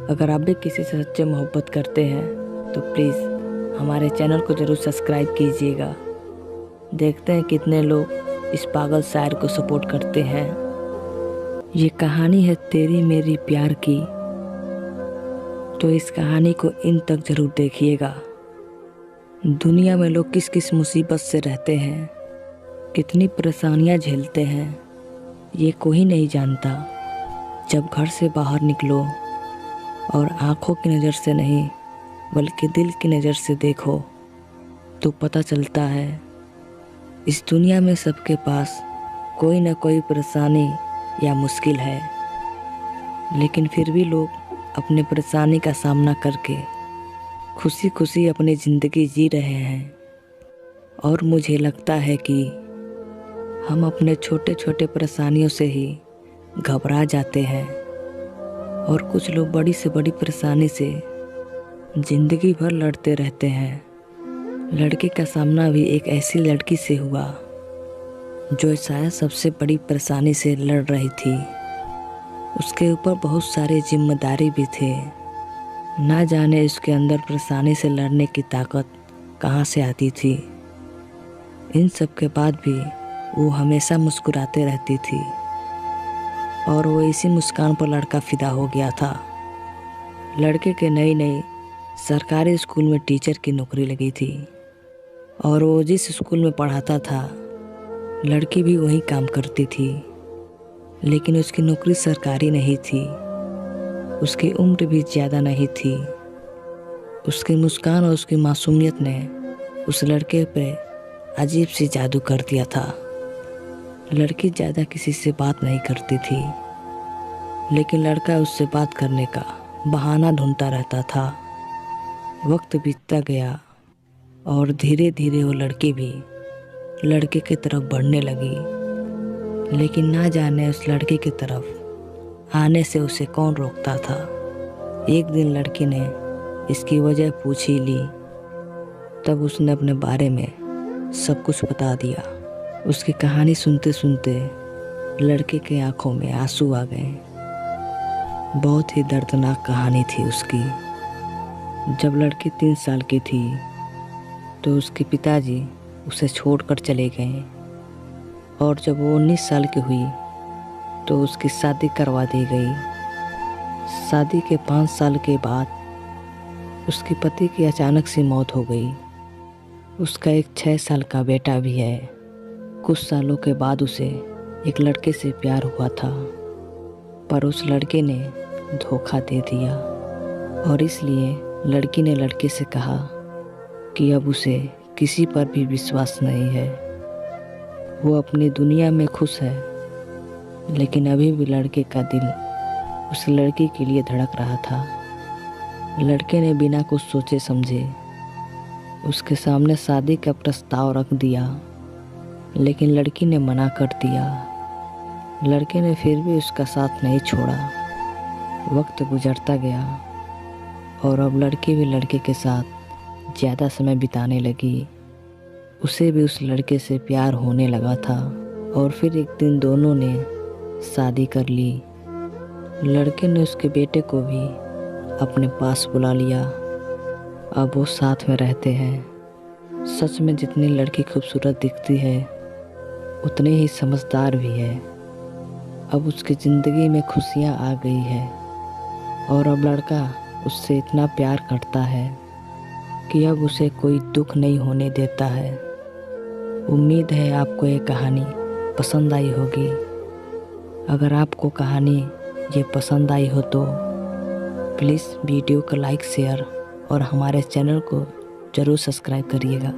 अगर आप भी किसी से सच्चे मोहब्बत करते हैं तो प्लीज़ हमारे चैनल को ज़रूर सब्सक्राइब कीजिएगा। देखते हैं कितने लोग इस पागल शायर को सपोर्ट करते हैं। ये कहानी है तेरी मेरी प्यार की, तो इस कहानी को इन तक ज़रूर देखिएगा। दुनिया में लोग किस किस मुसीबत से रहते हैं, कितनी परेशानियां झेलते हैं, ये कोई नहीं जानता। जब घर से बाहर निकलो और आँखों की नज़र से नहीं बल्कि दिल की नज़र से देखो तो पता चलता है इस दुनिया में सबके पास कोई ना कोई परेशानी या मुश्किल है। लेकिन फिर भी लोग अपने परेशानी का सामना करके खुशी खुशी अपनी ज़िंदगी जी रहे हैं। और मुझे लगता है कि हम अपने छोटे छोटे परेशानियों से ही घबरा जाते हैं और कुछ लोग बड़ी से बड़ी परेशानी से ज़िंदगी भर लड़ते रहते हैं। लड़के का सामना भी एक ऐसी लड़की से हुआ जो शायद सबसे बड़ी परेशानी से लड़ रही थी। उसके ऊपर बहुत सारी जिम्मेदारी भी थे। ना जाने उसके अंदर परेशानी से लड़ने की ताकत कहाँ से आती थी। इन सब के बाद भी वो हमेशा मुस्कुराते रहती थी और वो इसी मुस्कान पर लड़का फिदा हो गया था। लड़के के नई नई सरकारी स्कूल में टीचर की नौकरी लगी थी और वो जिस स्कूल में पढ़ाता था लड़की भी वहीं काम करती थी। लेकिन उसकी नौकरी सरकारी नहीं थी, उसकी उम्र भी ज़्यादा नहीं थी। उसकी मुस्कान और उसकी मासूमियत ने उस लड़के पे अजीब सी जादू कर दिया था। लड़की ज़्यादा किसी से बात नहीं करती थी, लेकिन लड़का उससे बात करने का बहाना ढूंढता रहता था। वक्त बीतता गया और धीरे धीरे वो लड़की भी लड़के की तरफ बढ़ने लगी। लेकिन ना जाने उस लड़के की तरफ आने से उसे कौन रोकता था। एक दिन लड़की ने इसकी वजह पूछ ही ली, तब उसने अपने बारे में सब कुछ बता दिया। उसकी कहानी सुनते सुनते लड़के के आंखों में आंसू आ गए। बहुत ही दर्दनाक कहानी थी उसकी। जब लड़की 3 साल की थी तो उसके पिताजी उसे छोड़कर चले गए और जब वो 19 साल की हुई तो उसकी शादी करवा दी गई। शादी के 5 साल के बाद उसके पति की अचानक से मौत हो गई। उसका एक 6 साल का बेटा भी है। कुछ सालों के बाद उसे एक लड़के से प्यार हुआ था, पर उस लड़के ने धोखा दे दिया और इसलिए लड़की ने लड़के से कहा कि अब उसे किसी पर भी विश्वास नहीं है। वो अपनी दुनिया में खुश है, लेकिन अभी भी लड़के का दिल उस लड़की के लिए धड़क रहा था। लड़के ने बिना कुछ सोचे समझे उसके सामने शादी का प्रस्ताव रख दिया, लेकिन लड़की ने मना कर दिया। लड़के ने फिर भी उसका साथ नहीं छोड़ा। वक्त गुजरता गया और अब लड़की भी लड़के के साथ ज़्यादा समय बिताने लगी। उसे भी उस लड़के से प्यार होने लगा था और फिर एक दिन दोनों ने शादी कर ली। लड़के ने उसके बेटे को भी अपने पास बुला लिया। अब वो साथ में रहते हैं। सच में जितनी लड़की खूबसूरत दिखती है उतनी ही समझदार भी है। अब उसकी ज़िंदगी में खुशियाँ आ गई है और अब लड़का उससे इतना प्यार करता है कि अब उसे कोई दुख नहीं होने देता है। उम्मीद है आपको ये कहानी पसंद आई होगी। अगर आपको कहानी ये पसंद आई हो तो प्लीज़ वीडियो को लाइक शेयर और हमारे चैनल को ज़रूर सब्सक्राइब करिएगा।